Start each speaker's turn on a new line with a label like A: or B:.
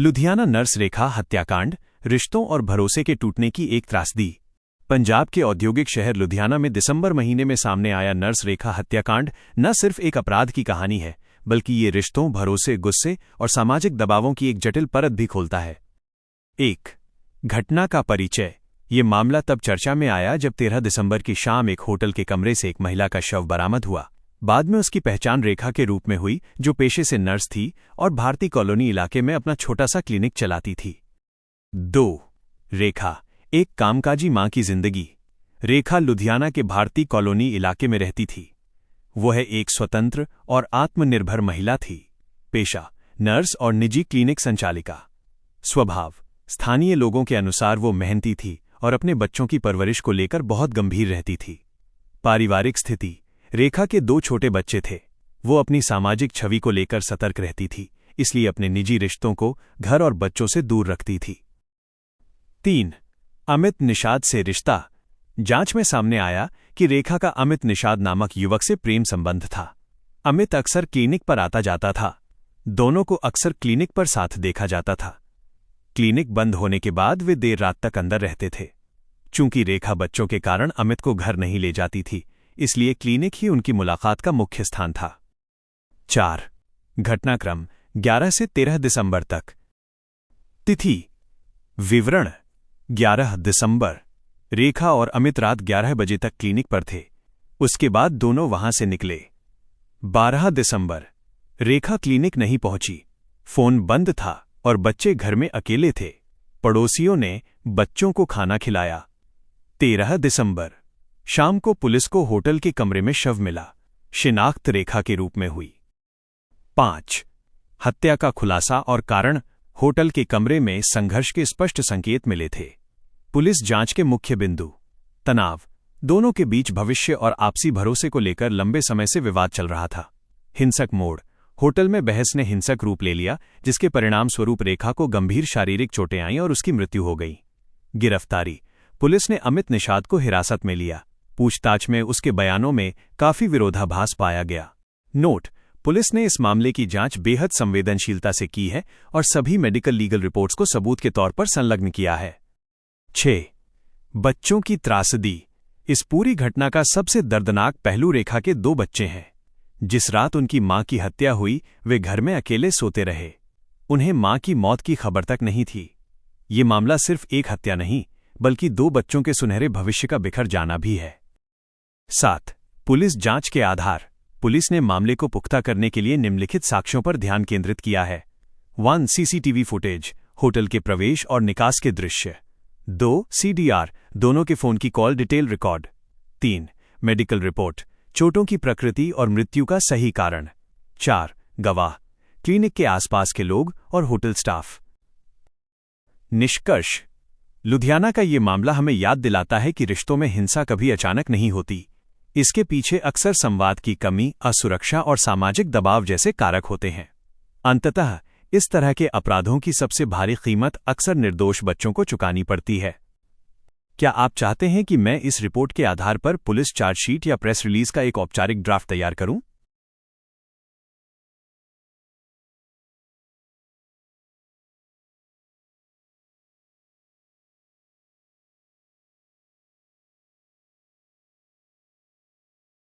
A: Ludhiana nurse रेखा हत्याकांड, रिश्तों और भरोसे के टूटने की एक त्रासदी। पंजाब के औद्योगिक शहर लुधियाना में दिसंबर महीने में सामने आया नर्स रेखा हत्याकांड न सिर्फ एक अपराध की कहानी है, बल्कि ये रिश्तों, भरोसे, गुस्से और सामाजिक दबावों की एक जटिल परत भी खोलता है। 1. घटना का परिचय। ये मामला तब चर्चा में आया जब 13 दिसंबर की शाम एक होटल के कमरे से एक महिला का शव बरामद हुआ। बाद में उसकी पहचान रेखा के रूप में हुई, जो पेशे से नर्स थी और भारतीय कॉलोनी इलाके में अपना छोटा सा क्लिनिक चलाती थी। 2. रेखा, एक कामकाजी मां की जिंदगी। रेखा लुधियाना के भारतीय कॉलोनी इलाके में रहती थी। वह एक स्वतंत्र और आत्मनिर्भर महिला थी। पेशा नर्स और निजी क्लिनिक संचालिका। स्वभाव स्थानीय लोगों के अनुसार वो मेहनती थी और अपने बच्चों की परवरिश को लेकर बहुत गंभीर रहती थी। पारिवारिक स्थिति। रेखा के 2 छोटे बच्चे थे। वो अपनी सामाजिक छवि को लेकर सतर्क रहती थी, इसलिए अपने निजी रिश्तों को घर और बच्चों से दूर रखती थी। 3. अमित निषाद से रिश्ता। जांच में सामने आया कि रेखा का अमित निषाद नामक युवक से प्रेम संबंध था। अमित अक्सर क्लिनिक पर आता जाता था। दोनों को अक्सर क्लिनिक पर साथ देखा जाता था। क्लिनिक बंद होने के बाद वे देर रात तक अंदर रहते थे। चूंकि रेखा बच्चों के कारण अमित को घर नहीं ले जाती थी, इसलिए क्लिनिक ही उनकी मुलाकात का मुख्य स्थान था। 4. घटनाक्रम 11 से 13 दिसंबर तक। तिथि। विवरण। 11 दिसंबर। रेखा और अमित रात 11 बजे तक क्लिनिक पर थे। उसके बाद दोनों वहां से निकले। 12 दिसंबर। रेखा क्लिनिक नहीं पहुंची। फोन बंद था और बच्चे घर में अकेले थे। पड़ोसियों ने बच्चों को खाना खिलाया। 13 दिसंबर। शाम को पुलिस को होटल के कमरे में शव मिला। शिनाख्त रेखा के रूप में हुई। 5. हत्या का खुलासा और कारण। होटल के कमरे में संघर्ष के स्पष्ट संकेत मिले थे। पुलिस जांच के मुख्य बिंदु। तनाव। दोनों के बीच भविष्य और आपसी भरोसे को लेकर लंबे समय से विवाद चल रहा था। हिंसक मोड़। होटल में बहस ने हिंसक रूप ले लिया, जिसके परिणाम स्वरूप रेखा को गंभीर शारीरिक चोटें आईं और उसकी मृत्यु हो गई। गिरफ्तारी। पुलिस ने अमित निषाद को हिरासत में लिया। पूछताछ में उसके बयानों में काफी विरोधाभास पाया गया। नोट: पुलिस ने इस मामले की जांच बेहद संवेदनशीलता से की है और सभी मेडिकल लीगल रिपोर्ट्स को सबूत के तौर पर संलग्न किया है। 6. बच्चों की त्रासदी। इस पूरी घटना का सबसे दर्दनाक पहलू रेखा के 2 बच्चे हैं। जिस रात उनकी मां की हत्या हुई, वे घर में अकेले सोते रहे। उन्हें मां की मौत की खबर तक नहीं थी। ये मामला सिर्फ एक हत्या नहीं, बल्कि 2 बच्चों के सुनहरे भविष्य का बिखर जाना भी है। 7. पुलिस जांच के आधार। पुलिस ने मामले को पुख्ता करने के लिए निम्नलिखित साक्ष्यों पर ध्यान केंद्रित किया है। 1. सीसीटीवी फुटेज, होटल के प्रवेश और निकास के दृश्य। 2. सीडीआर, दोनों के फोन की call detail record. 3. Medical report, चोटों की प्रकृति और मृत्यु का सही कारण। 4. गवाह, क्लिनिक के आसपास के लोग और होटल स्टाफ। निष्कर्ष। लुधियाना का ये मामला हमें याद दिलाता है कि रिश्तों में हिंसा कभी अचानक नहीं होती। इसके पीछे अक्सर संवाद की कमी, असुरक्षा और सामाजिक दबाव जैसे कारक होते हैं। अंततः इस तरह के अपराधों की सबसे भारी कीमत अक्सर निर्दोष बच्चों को चुकानी पड़ती है। क्या आप चाहते हैं कि मैं इस रिपोर्ट के आधार पर पुलिस चार्जशीट या प्रेस रिलीज का एक औपचारिक ड्राफ्ट तैयार करूं?